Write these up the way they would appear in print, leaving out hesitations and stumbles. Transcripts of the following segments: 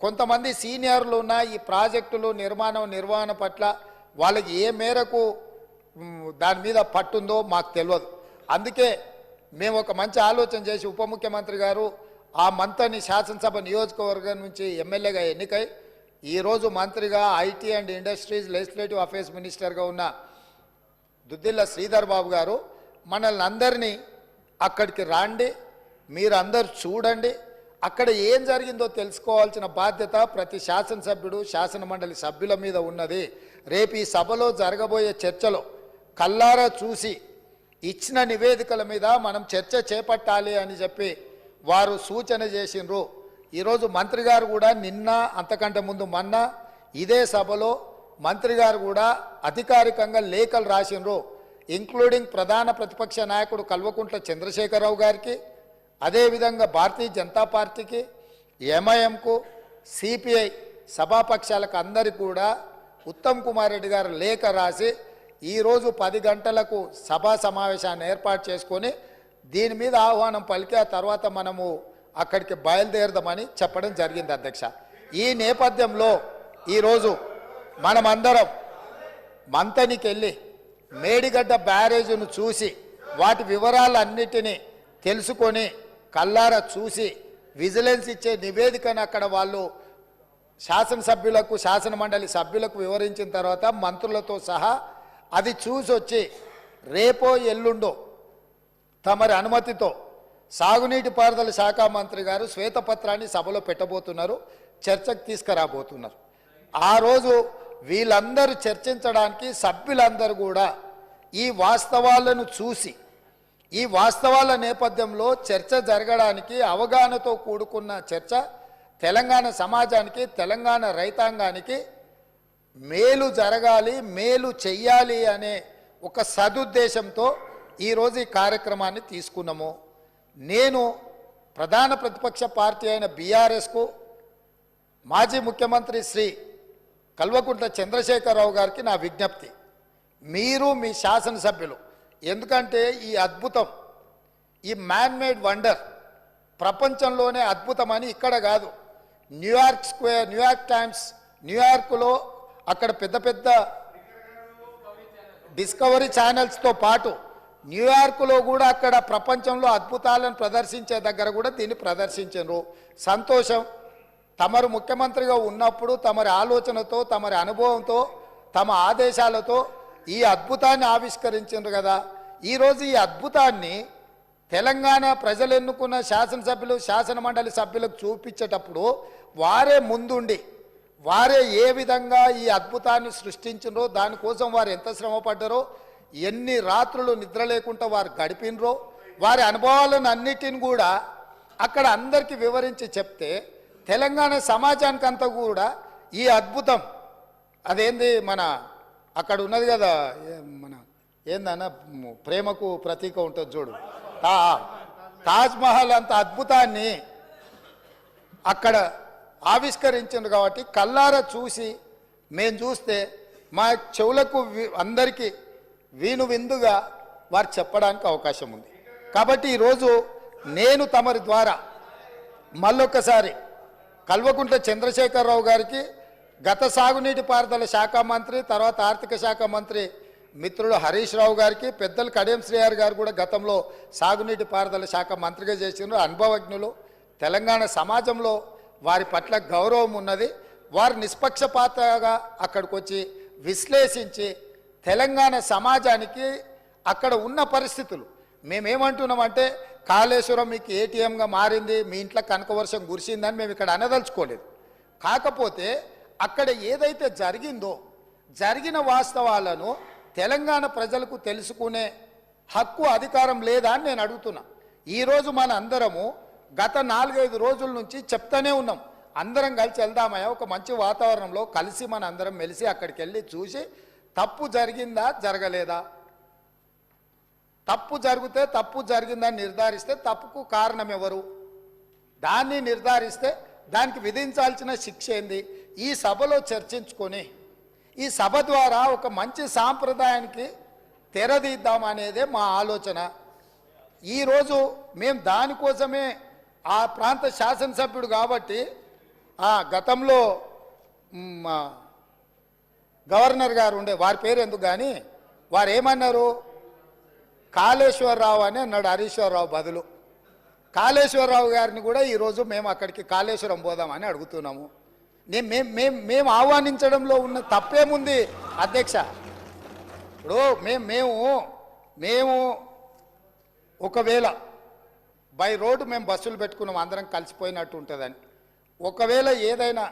కొంతమంది సీనియర్లు ఉన్న ఈ ప్రాజెక్టులు నిర్వహణ పట్ల వాళ్ళకి ఏ మేరకు దాని మీద పట్టుందో మాకు తెలియదు. అందుకే మేము ఒక మంచి ఆలోచన చేసి ఉప ముఖ్యమంత్రి గారు ఆ మంత్రిని శాసనసభ నియోజకవర్గం నుంచి ఎమ్మెల్యేగా ఎన్నికై ఈరోజు మంత్రిగా IT and industries legislative affairs మినిస్టర్గా ఉన్న దుద్దిల్ల శ్రీధర్ బాబు గారు మనల్ని అందరినీ అక్కడికి రాండి, మీరు అందరు చూడండి, అక్కడ ఏం జరిగిందో తెలుసుకోవాల్సిన బాధ్యత ప్రతి శాసనసభ్యుడు శాసనమండలి సభ్యుల మీద ఉన్నది. రేపు ఈ సభలో జరగబోయే చర్చలో కల్లారా చూసి ఇచ్చిన నివేదికల మీద మనం చర్చ చేపట్టాలి అని చెప్పి వారు సూచన చేసిండ్రు. ఈరోజు మంత్రి గారు కూడా నిన్న అంతకంటే ముందు మొన్న ఇదే సభలో మంత్రి గారు కూడా అధికారికంగా లేఖలు రాసిండ్రు. ఇంక్లూడింగ్ ప్రధాన ప్రతిపక్ష నాయకుడు కల్వకుంట్ల చంద్రశేఖరరావు గారికి, అదేవిధంగా భారతీయ జనతా పార్టీకి, ఎంఐఎంకు, సిపిఐ సభాపక్షాలకు అందరికీ కూడా ఉత్తమ్ కుమార్ రెడ్డి గారు లేఖ రాసి ఈరోజు 10 గంటలకు సభా సమావేశాన్ని ఏర్పాటు చేసుకొని దీని మీద ఆహ్వానం పలికి ఆ తర్వాత మనము అక్కడికి బయలుదేరదామని చెప్పడం జరిగింది అధ్యక్ష. ఈ నేపథ్యంలో ఈరోజు మనమందరం మంతనికి వెళ్ళి మేడిగడ్డ బ్యారేజ్ను చూసి వాటి వివరాలన్నిటినీ తెలుసుకొని కల్లారా చూసి విజిలెన్స్ ఇచ్చే నివేదికను అక్కడ వాళ్ళు శాసనసభ్యులకు శాసనమండలి సభ్యులకు వివరించిన తర్వాత మంత్రులతో సహా అది చూసి వచ్చి రేపో ఎల్లుండో తమరి అనుమతితో సాగునీటి పారుదల శాఖ మంత్రి గారు శ్వేతపత్రాన్ని సభలో పెట్టబోతున్నారు, చర్చకు తీసుకురాబోతున్నారు. ఆ రోజు వీళ్ళందరూ చర్చించడానికి సభ్యులందరూ కూడా ఈ వాస్తవాలను చూసి ఈ వాస్తవాల నేపథ్యంలో చర్చ జరగడానికి అవగాహనతో కూడుకున్న చర్చ తెలంగాణ సమాజానికి తెలంగాణ రైతాంగానికి మేలు జరగాలి, మేలు చెయ్యాలి అనే ఒక సదుద్దేశంతో ఈరోజు ఈ కార్యక్రమాన్ని తీసుకున్నాము. నేను ప్రధాన ప్రతిపక్ష పార్టీ అయిన బీఆర్ఎస్కు మాజీ ముఖ్యమంత్రి శ్రీ కల్వకుంట్ల చంద్రశేఖరరావు గారికి నా విజ్ఞప్తి, మీరు మీ శాసనసభ్యులు, ఎందుకంటే ఈ అద్భుతం, ఈ మ్యాన్ మేడ్ వండర్ ప్రపంచంలోనే అద్భుతమని ఇక్కడ కాదు, న్యూయార్క్ స్క్వేర్, న్యూయార్క్ టైమ్స్, న్యూయార్క్లో అక్కడ పెద్ద పెద్ద డిస్కవరీ ఛానల్స్తో పాటు న్యూయార్క్లో కూడా అక్కడ ప్రపంచంలో అద్భుతాలను ప్రదర్శించే దగ్గర కూడా దీన్ని ప్రదర్శించారు. సంతోషం. తమరు ముఖ్యమంత్రిగా ఉన్నప్పుడు తమరి ఆలోచనతో తమరి అనుభవంతో తమ ఆదేశాలతో ఈ అద్భుతాన్ని ఆవిష్కరించారు కదా. ఈరోజు ఈ అద్భుతాన్ని తెలంగాణ ప్రజలు ఎన్నుకున్న శాసనసభ్యులు శాసనమండలి సభ్యులకు చూపించేటప్పుడు వారే ముందుండి వారే ఏ విధంగా ఈ అద్భుతాన్ని సృష్టించినరో, దానికోసం వారు ఎంత శ్రమపడ్డారో, ఎన్ని రాత్రులు నిద్ర లేకుండా వారు గడిపినరో, వారి అనుభవాలను అన్నిటిని కూడా అక్కడ అందరికీ వివరించి చెప్తే తెలంగాణ సమాజానికి అంతా కూడా ఈ అద్భుతం అదేంది మన అక్కడ ఉన్నది కదా, మన ఏందన్న ప్రేమకు ప్రతీక ఉంటుంది చూడు, తాజ్మహల్ అంత అద్భుతాన్ని అక్కడ ఆవిష్కరించింది కాబట్టి కల్లారా చూసి మేము చూస్తే మా చెవులకు అందరికీ విందుగా వారు చెప్పడానికి అవకాశం ఉంది. కాబట్టి ఈరోజు నేను తమరి ద్వారా మళ్ళొక్కసారి కల్వకుంట్ల చంద్రశేఖరరావు గారికి, గత సాగునీటి పారుదల శాఖ మంత్రి తర్వాత ఆర్థిక శాఖ మంత్రి మిత్రుడు హరీష్ రావు గారికి, పెద్దలు కడియం శ్రీహరి గారు కూడా గతంలో సాగునీటి పారుదల శాఖ మంత్రిగా చేసినారు, అనుభవజ్ఞులు, తెలంగాణ సమాజంలో వారి పట్ల గౌరవం ఉన్నది. వారు నిష్పక్షపాతంగా అక్కడికి వచ్చి విశ్లేషించి తెలంగాణ సమాజానికి అక్కడ ఉన్న పరిస్థితులు, మేమేమంటున్నామంటే కాళేశ్వరం మీకు ఏటీఎంగా మారింది, మీ ఇంట్లో కనకవర్షం కురిసిందని మేము ఇక్కడ అనదలుచుకోలేదు. కాకపోతే అక్కడ ఏదైతే జరిగిందో జరిగిన వాస్తవాలను తెలంగాణ ప్రజలకు తెలుసుకునే హక్కు అధికారం లేదా అని నేను అడుగుతున్నా. ఈరోజు మన అందరము గత 4-5 రోజుల నుంచి చెప్తానే ఉన్నాం, అందరం కలిసి వెళ్దామయ్యా ఒక మంచి వాతావరణంలో కలిసి మన అందరం మెలిసి అక్కడికి వెళ్ళి చూసి తప్పు జరిగిందా జరగలేదా, తప్పు జరిగితే తప్పు జరిగిందని నిర్ధారిస్తే తప్పుకు కారణం ఎవరు, దాన్ని నిర్ధారిస్తే దానికి విధించాల్సిన శిక్ష ఏంది, ఈ సభలో చర్చించుకొని ఈ సభ ద్వారా ఒక మంచి సాంప్రదాయానికి తెరదీద్దామనేదే మా ఆలోచన. ఈరోజు మేము దానికోసమే ఆ ప్రాంత శాసనసభ్యుడు కాబట్టి గతంలో గవర్నర్ గారు ఉండే వారి పేరు ఎందుకు కానీ వారు ఏమన్నారు, కాళేశ్వరరావు అని అన్నాడు హరీశ్వరరావు బదులు. కాళేశ్వరరావు గారిని కూడా ఈరోజు మేము అక్కడికి కాళేశ్వరం పోదామని అడుగుతున్నాము. మేము ఆహ్వానించడంలో ఉన్న తప్పేముంది అధ్యక్ష? ఇప్పుడు మేము ఒకవేళ బై రోడ్డు మేము బస్సులు పెట్టుకున్నాం అందరం కలిసిపోయినట్టు ఉంటుందని. ఒకవేళ ఏదైనా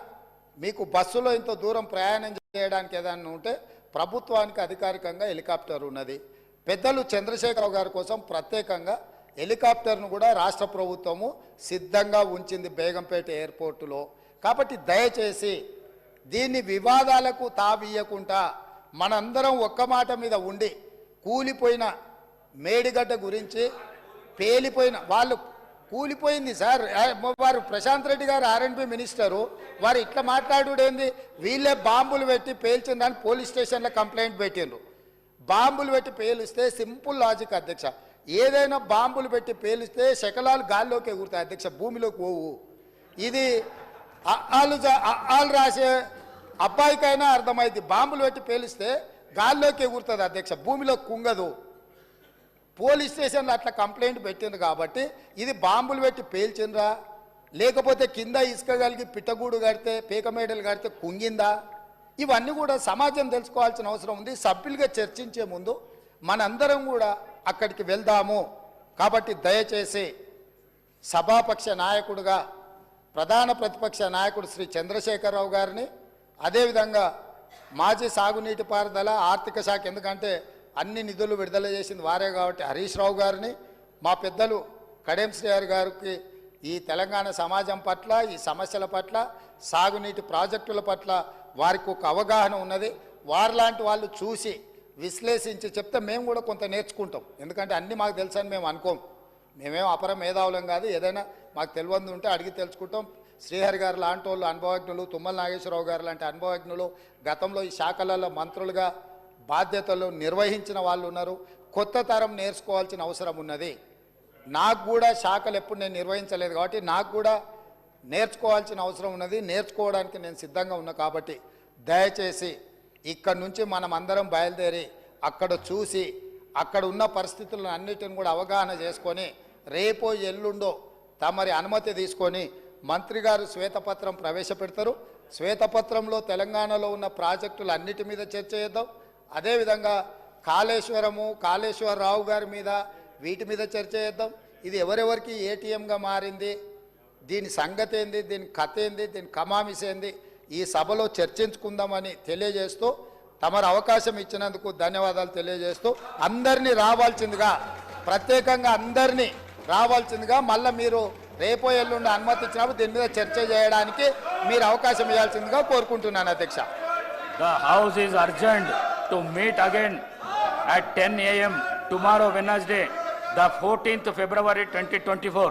మీకు బస్సులో ఇంత దూరం ప్రయాణం చేయడానికి ఏదైనా ఉంటే ప్రభుత్వానికి అధికారికంగా హెలికాప్టర్ ఉన్నది. పెద్దలు చంద్రశేఖరరావు గారి కోసం ప్రత్యేకంగా హెలికాప్టర్ను కూడా రాష్ట్ర ప్రభుత్వము సిద్ధంగా ఉంచింది బేగంపేట ఎయిర్పోర్టులో. కాబట్టి దయచేసి దీన్ని వివాదాలకు తావియ్యకుండా మనందరం ఒక్క మాట మీద ఉండి కూలిపోయిన మేడిగడ్డ గురించి పేలిపోయిన వాళ్ళు కూలిపోయింది సార్. వారు ప్రశాంత్ రెడ్డి గారు ఆర్ఎండ్బి మినిస్టరు, వారు ఇట్లా మాట్లాడుడేంది? వీళ్ళే బాంబులు పెట్టి పేల్చిందని పోలీస్ స్టేషన్లో కంప్లైంట్ పెట్టిండ్రు. బాంబులు పెట్టి పేలిస్తే సింపుల్ లాజిక్ అధ్యక్ష, ఏదైనా బాంబులు పెట్టి పేలిస్తే శకలాలు గాల్లోకి ఎగురుతాయి అధ్యక్ష, భూమిలోకి పోవు. ఇది వాళ్ళు రాసే అబ్బాయికైనా అర్థమైంది, బాంబులు పెట్టి పేలిస్తే గాల్లోకి ఎగురుతుంది అధ్యక్ష, భూమిలో కుంగదు. పోలీస్ స్టేషన్లో అట్లా కంప్లైంట్ పెట్టింది కాబట్టి ఇది బాంబులు పెట్టి పేల్చిండ్రా, లేకపోతే కింద ఇసుక కలిగి పిట్టగూడు కడితే పీకమేడలు కడితే కుంగిందా? ఇవన్నీ కూడా సమాజం తెలుసుకోవాల్సిన అవసరం ఉంది. సభ్యులుగా చర్చించే ముందు మనందరం కూడా అక్కడికి వెళ్దాము. కాబట్టి దయచేసి సభాపక్ష నాయకుడుగా ప్రధాన ప్రతిపక్ష నాయకుడు శ్రీ చంద్రశేఖరరావు గారిని, అదేవిధంగా మాజీ సాగునీటి పారుదల ఆర్థిక శాఖ, ఎందుకంటే అన్ని నిధులు విడుదల చేసింది వారే కాబట్టి హరీష్ రావు గారిని, మా పెద్దలు కడెం శ్రీహరి గారికి ఈ తెలంగాణ సమాజం పట్ల, ఈ సమస్యల పట్ల, సాగునీటి ప్రాజెక్టుల పట్ల వారికి ఒక అవగాహన ఉన్నది. వారిలాంటి వాళ్ళు చూసి విశ్లేషించి చెప్తే మేము కూడా కొంత నేర్చుకుంటాం. ఎందుకంటే అన్నీ మాకు తెలుసని మేము అనుకోం, మేమేం అపర మేధావులం కాదు. ఏదైనా మాకు తెలియదు ఉంటే అడిగి తెలుసుకుంటాం. శ్రీహరి గారు లాంటి వాళ్ళు అనుభవజ్ఞులు, తుమ్మల నాగేశ్వరరావు గారు లాంటి అనుభవజ్ఞులు, గతంలో ఈ శాఖలలో మంత్రులుగా బాధ్యతలు నిర్వహించిన వాళ్ళు ఉన్నారు. కొత్త తరం నేర్చుకోవాల్సిన అవసరం ఉన్నది. నాకు కూడా శాఖలు ఎప్పుడు నేను నిర్వహించలేదు కాబట్టి నాకు కూడా నేర్చుకోవాల్సిన అవసరం ఉన్నది. నేర్చుకోవడానికి నేను సిద్ధంగా ఉన్నా. కాబట్టి దయచేసి ఇక్కడ నుంచి మనం అందరం బయలుదేరి అక్కడ చూసి అక్కడ ఉన్న పరిస్థితులను అన్నిటిని కూడా అవగాహన చేసుకొని రేపో ఎల్లుండో తమరి అనుమతి తీసుకొని మంత్రి గారు శ్వేతపత్రం ప్రవేశపెడతారు. శ్వేతపత్రంలో తెలంగాణలో ఉన్న ప్రాజెక్టులు అన్నిటి మీద చర్చ చేద్దాం. అదేవిధంగా కాళేశ్వరరావు గారి మీద వీటి మీద చర్చ చేద్దాం. ఇది ఎవరెవరికి ఏటీఎంగా మారింది, దీని సంగతి ఏంది, దీని కథ ఏంది, దీని కమామిస్ ఏంది, ఈ సభలో చర్చించుకుందామని తెలియజేస్తూ తమరు అవకాశం ఇచ్చినందుకు ధన్యవాదాలు తెలియజేస్తూ అందరినీ రావాల్సిందిగా, ప్రత్యేకంగా అందరినీ రావాల్సిందిగా, మళ్ళీ మీరు రేపో ఎల్లుండి అనుమతి ఇచ్చినప్పుడు దీని మీద చర్చ చేయడానికి మీరు అవకాశం ఇవ్వాల్సిందిగా కోరుకుంటున్నాను అధ్యక్ష. The house is urgent to meet again at 10 a.m. tomorrow Wednesday, the 14th February 2024.